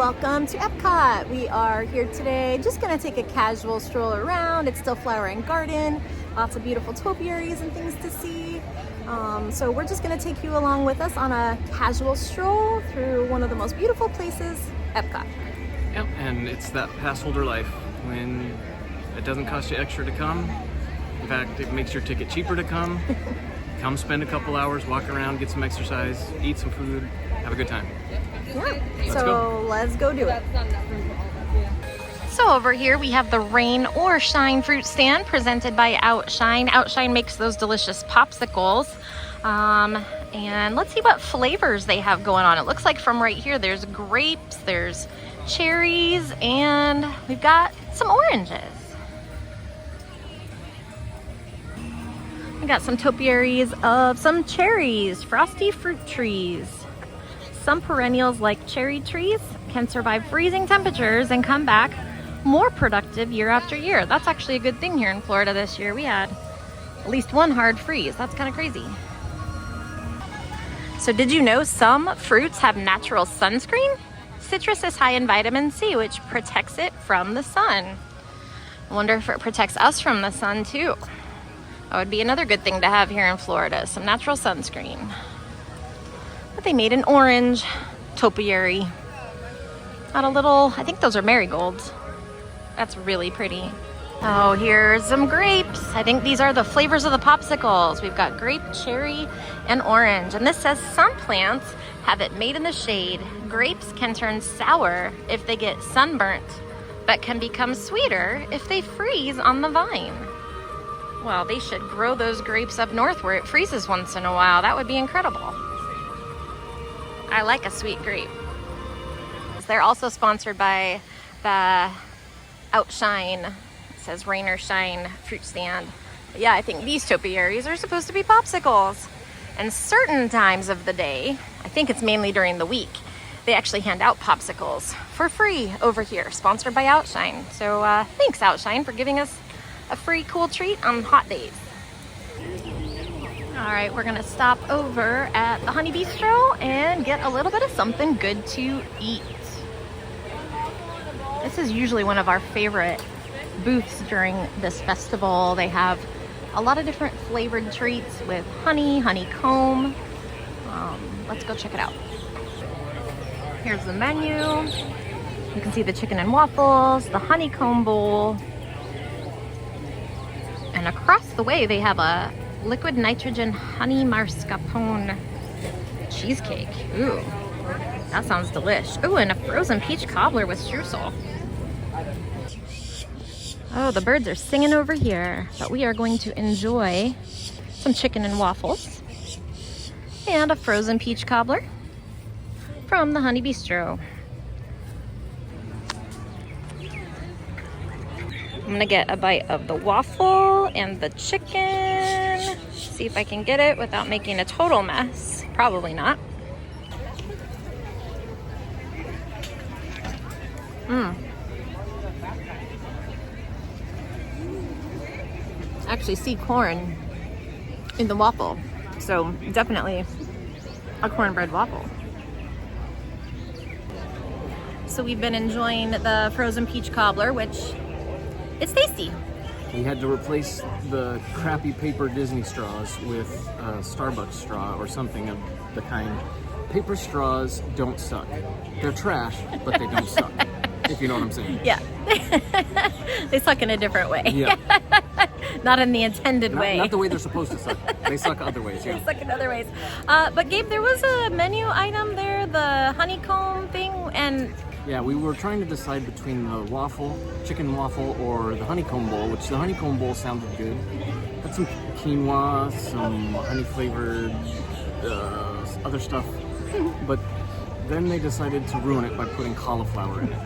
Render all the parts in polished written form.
welcome to Epcot. We are here today, just gonna take a casual stroll around. It's still flower and garden, lots of beautiful topiaries and things to see. So we're just gonna take you along with us on a casual stroll through one of the most beautiful places, Epcot. Yep, and it's that pass holder life when it doesn't cost you extra to come. In fact, it makes your ticket cheaper to come. Come spend a couple hours, walk around, get some exercise, eat some food, have a good time. Yeah, let's go do it. So over here we have the Rain or Shine fruit stand presented by Outshine. Outshine makes those delicious popsicles. And let's see what flavors they have going on. It looks like from right here there's grapes, there's cherries, and we've got some oranges. We got some topiaries of some cherries, frosty fruit trees. Some perennials like cherry trees can survive freezing temperatures and come back more productive year after year. That's actually a good thing here in Florida this year. We had at least one hard freeze. That's kind of crazy. So did you know some fruits have natural sunscreen? Citrus is high in vitamin C, which protects it from the sun. I wonder if it protects us from the sun too. That would be another good thing to have here in Florida, some natural sunscreen. But they made an orange topiary. Got a little, I think those are marigolds. That's really pretty. Oh, here's some grapes. I think these are the flavors of the popsicles. We've got grape, cherry, and orange. And this says some plants have it made in the shade. Grapes can turn sour if they get sunburnt, but can become sweeter if they freeze on the vine. Well, they should grow those grapes up north where it freezes once in a while. That would be incredible. I like a sweet grape. They're also sponsored by the Outshine. It says Rain or Shine fruit stand. But yeah, I think these topiaries are supposed to be popsicles. And certain times of the day, I think it's mainly during the week, they actually hand out popsicles for free over here, sponsored by Outshine. So thanks Outshine for giving us a free cool treat on hot days. All right, we're gonna stop over at the Honey Bee-stro and get a little bit of something good to eat. This is usually one of our favorite booths during this festival. They have a lot of different flavored treats with honey, honeycomb. Let's go check it out. Here's the menu. You can see the chicken and waffles, the honeycomb bowl. And across the way, they have a liquid nitrogen honey mascarpone cheesecake. Ooh, that sounds delish. Ooh, and a frozen peach cobbler with streusel. Oh, the birds are singing over here, but we are going to enjoy some chicken and waffles and a frozen peach cobbler from the Honey Bee-stro. I'm gonna get a bite of the waffle and the chicken. See if I can get it without making a total mess. Probably not. I actually see corn in the waffle, so definitely a cornbread waffle. So we've been enjoying the frozen peach cobbler, which it's tasty. We had to replace the crappy paper Disney straws with a Starbucks straw or something of the kind. Paper straws don't suck. They're trash, but they don't suck, if you know what I'm saying. Yeah. They suck in a different way. Yeah. Not in the intended way. Not the way they're supposed to suck. They suck other ways, yeah. They suck in other ways. But Gabe, there was a menu item there, the honeycomb thing, and yeah, we were trying to decide between the waffle, chicken waffle, or the honeycomb bowl, which the honeycomb bowl sounded good. Had some quinoa, some honey-flavored other stuff. But then they decided to ruin it by putting cauliflower in it.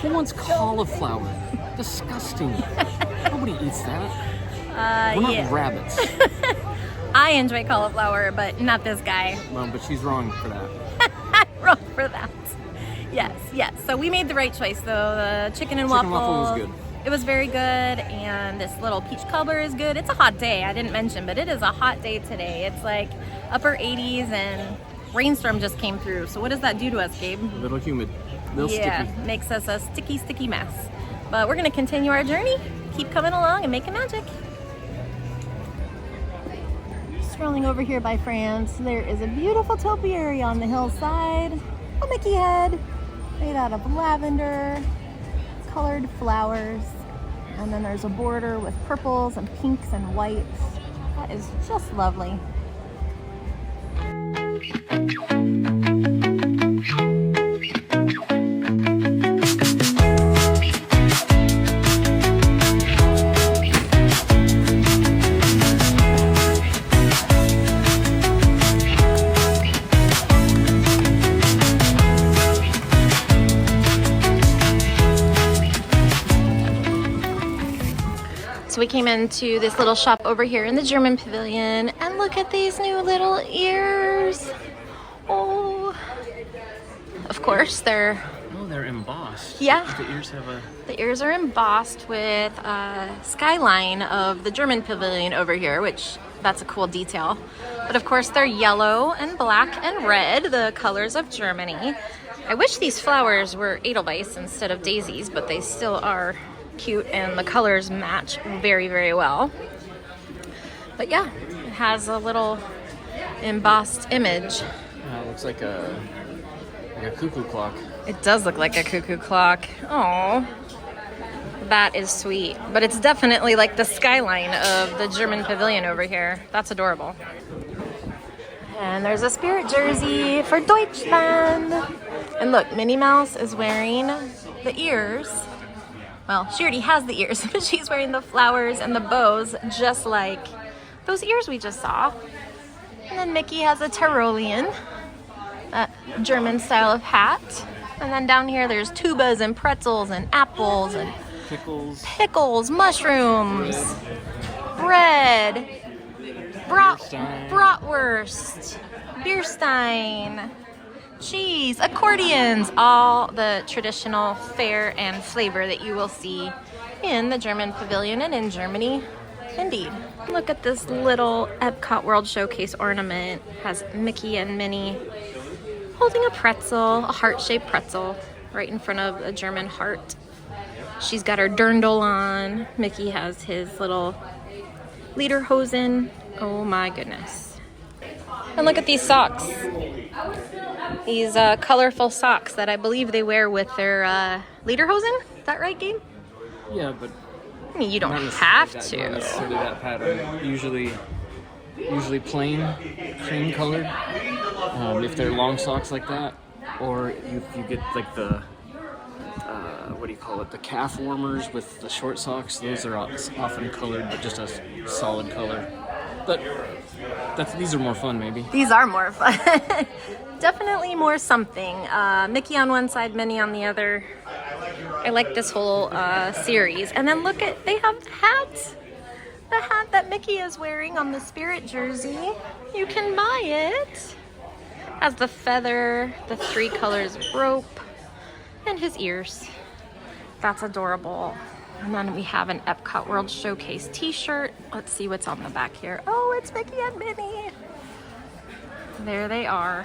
Who wants cauliflower? Disgusting. Nobody eats that. We're not rabbits. I enjoy cauliflower, but not this guy. Well, but she's wrong for that. Wrong for that. Yes. So we made the right choice, though. The chicken and waffle was good. It was very good, and this little peach cobbler is good. It's a hot day, I didn't mention, but it is a hot day today. It's like upper 80s, and rainstorm just came through. So what does that do to us, Gabe? A little humid. Real Yeah, sticky. makes us a sticky mess. But we're gonna continue our journey, keep coming along and making magic. Strolling over here by France, there is a beautiful topiary on the hillside. A Mickey head made out of lavender, colored flowers. And then there's a border with purples and pinks and whites. That is just lovely. So we came into this little shop over here in the German pavilion, and look at these new little ears. Oh, of course they're embossed. Yeah. The ears have a... The ears are embossed with a skyline of the German pavilion over here, which that's a cool detail. But of course they're yellow and black and red, the colors of Germany. I wish these flowers were edelweiss instead of daisies, but they still are cute and the colors match very, very well. But yeah, it has a little embossed image. It looks like a cuckoo clock. It does look like a cuckoo clock. Oh, that is sweet. But it's definitely like the skyline of the German pavilion over here. That's adorable. And there's a spirit jersey for Deutschland. And look, Minnie Mouse is wearing the ears. Well, she already has the ears, but she's wearing the flowers and the bows just like those ears we just saw. And then Mickey has a Tyrolean, that German style of hat. And then down here there's tubas and pretzels and apples and pickles, mushrooms, bread, bratwurst, Bierstein, cheese, accordions, all the traditional fare and flavor that you will see in the German pavilion and in Germany, indeed. Look at this little Epcot World Showcase ornament. It has Mickey and Minnie holding a pretzel, a heart-shaped pretzel, right in front of a German heart. She's got her dirndl on. Mickey has his little lederhosen. Oh my goodness. And look at these socks. These colorful socks that I believe they wear with their lederhosen. Is that right, Gabe? Yeah, but I mean, you don't have Not to. necessarily that pattern. Usually plain, cream colored. If they're long socks like that, or if you get like the what do you call it? The calf warmers with the short socks. Those are often colored, but just a solid color. But these are more fun, maybe. These are more fun. Definitely more something. Mickey on one side, Minnie on the other. I like this whole series. And then look at, they have the hat. The hat that Mickey is wearing on the spirit jersey. You can buy it. Has the feather, the 3 colors of rope, and his ears. That's adorable. And then we have an Epcot World Showcase t-shirt. Let's see what's on the back here. Oh, it's Mickey and Minnie. There they are.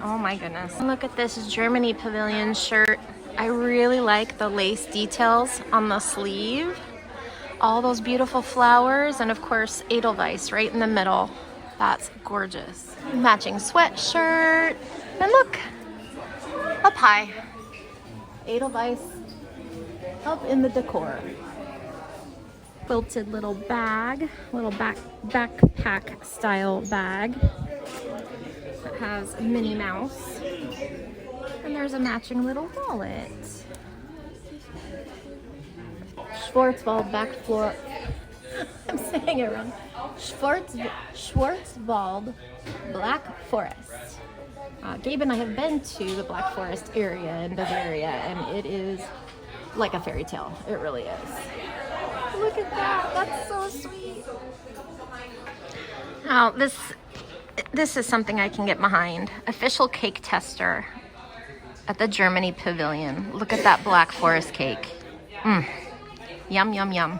Oh my goodness. And look at this Germany Pavilion shirt. I really like the lace details on the sleeve. All those beautiful flowers, and of course Edelweiss right in the middle. That's gorgeous. Matching sweatshirt. And look, up high. Edelweiss up in the decor. Quilted little bag, little backpack style bag that has Minnie Mouse. And there's a matching little wallet. Schwarzwald back floor. I'm saying it wrong. Schwarzwald Black Forest. Gabe and I have been to the Black Forest area in Bavaria, and it is like a fairy tale. It really is. Look at that. That's so sweet. Now, this is something I can get behind. Official cake tester at the Germany Pavilion. Look at that Black Forest cake. Yum, yum, yum.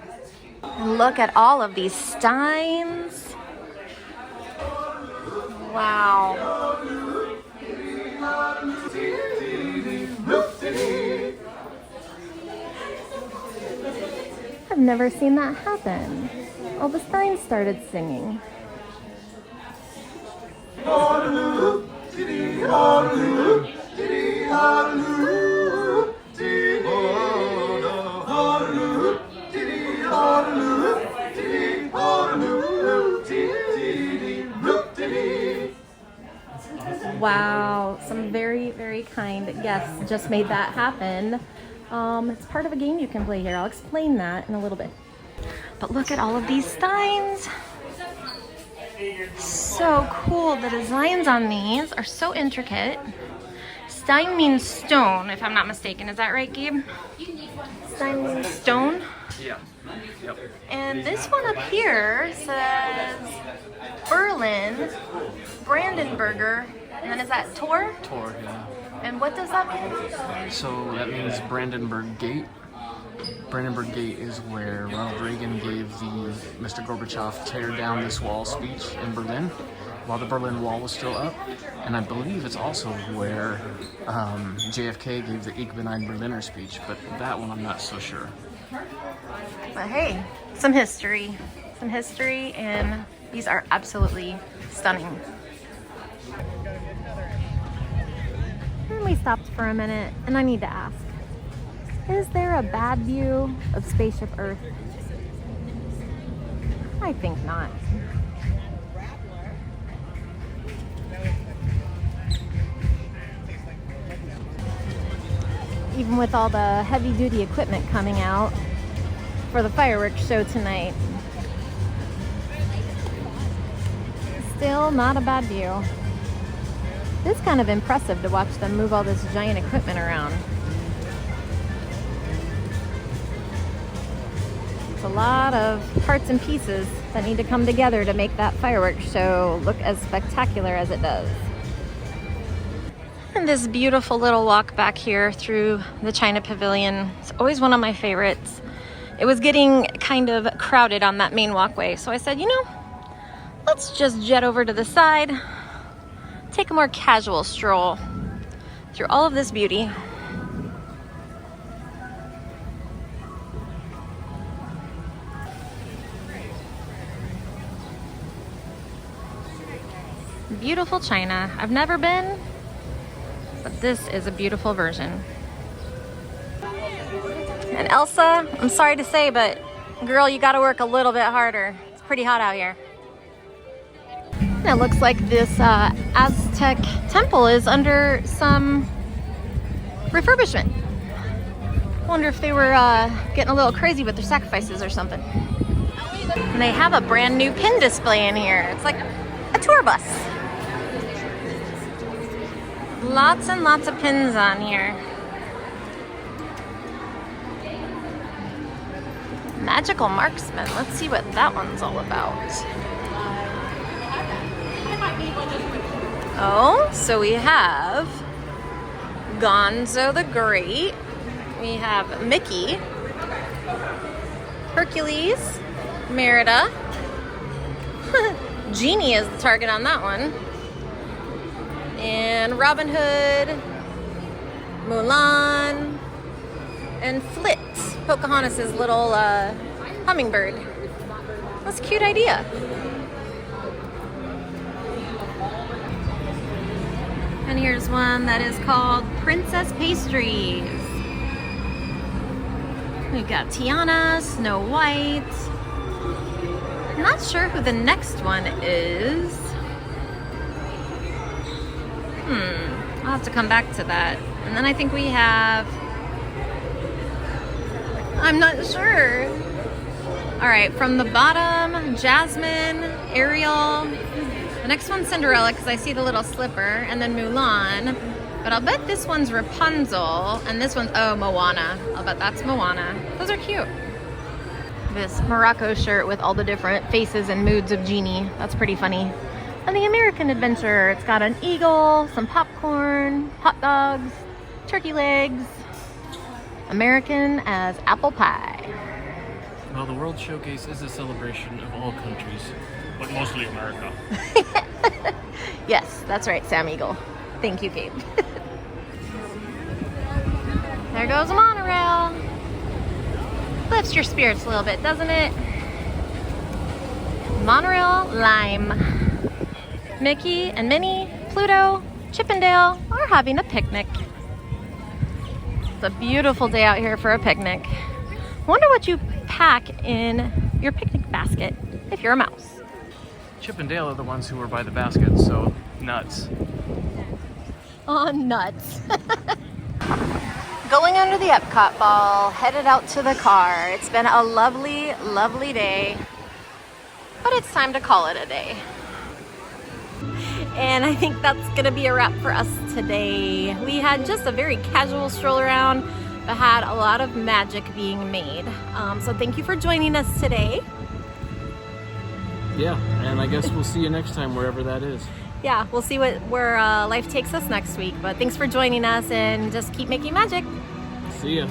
And look at all of these steins. Wow. never seen that happen. All the signs started singing. Wow, some very, very kind guests just made that happen. It's part of a game you can play here. I'll explain that in a little bit. But look at all of these steins. So cool. The designs on these are so intricate. Stein means stone, if I'm not mistaken. Is that right, Gabe? Stein means stone? Yeah. Yep. And this one up here says Berlin, Brandenburger, and then is that Tor? Tor, yeah. And what does that mean? So that means Brandenburg Gate. Brandenburg Gate is where Ronald Reagan gave the Mr. Gorbachev tear down this wall speech in Berlin while the Berlin Wall was still up. And I believe it's also where JFK gave the Ich bin ein Berliner speech, but that one I'm not so sure. But hey, some history. Some history, and these are absolutely stunning. And we stopped for a minute, and I need to ask, is there a bad view of Spaceship Earth? I think not. Even with all the heavy-duty equipment coming out for the fireworks show tonight, still not a bad view. It's kind of impressive to watch them move all this giant equipment around. It's a lot of parts and pieces that need to come together to make that fireworks show look as spectacular as it does. And this beautiful little walk back here through the China Pavilion is always one of my favorites. It was getting kind of crowded on that main walkway, so I said, you know, let's just jet over to the side, take a more casual stroll through all of this beauty. Beautiful China. I've never been, but this is a beautiful version. And Elsa, I'm sorry to say, but girl, you gotta work a little bit harder. It's pretty hot out here. And it looks like this Aztec temple is under some refurbishment. Wonder if they were getting a little crazy with their sacrifices or something. And they have a brand new pin display in here. It's like a tour bus. Lots and lots of pins on here. Magical Marksman. Let's see what that one's all about. Oh, so we have Gonzo the Great. We have Mickey, Hercules, Merida. Genie is the target on that one. And Robin Hood, Mulan, and Flit, Pocahontas' little hummingbird. That's a cute idea. And here's one that is called Princess Pastries. We've got Tiana, Snow White. I'm not sure who the next one is. I'll have to come back to that. And then I think we have... I'm not sure. All right, from the bottom, Jasmine, Ariel. The next one's Cinderella because I see the little slipper, and then Mulan. But I'll bet this one's Rapunzel, and this one's, oh, Moana. I'll bet that's Moana. Those are cute. This Morocco shirt with all the different faces and moods of Genie. That's pretty funny. And the American Adventure, it's got an eagle, some popcorn, hot dogs, turkey legs. American as apple pie. Well, the World Showcase is a celebration of all countries, but mostly America. Yes, that's right, Sam Eagle. Thank you, Kate. There goes a monorail. Lifts your spirits a little bit, doesn't it? Monorail Lime. Mickey and Minnie, Pluto, Chippendale are having a picnic. It's a beautiful day out here for a picnic. Wonder what you pack in your picnic basket if you're a mouse. Chip and Dale are the ones who were by the basket, so nuts. Oh, nuts. Going under the Epcot ball, headed out to the car. It's been a lovely, lovely day, but it's time to call it a day. And I think that's gonna be a wrap for us today. We had just a very casual stroll around, but had a lot of magic being made. So thank you for joining us today. Yeah, and I guess we'll see you next time wherever that is. Yeah, we'll see where life takes us next week. But thanks for joining us, and just keep making magic. See ya.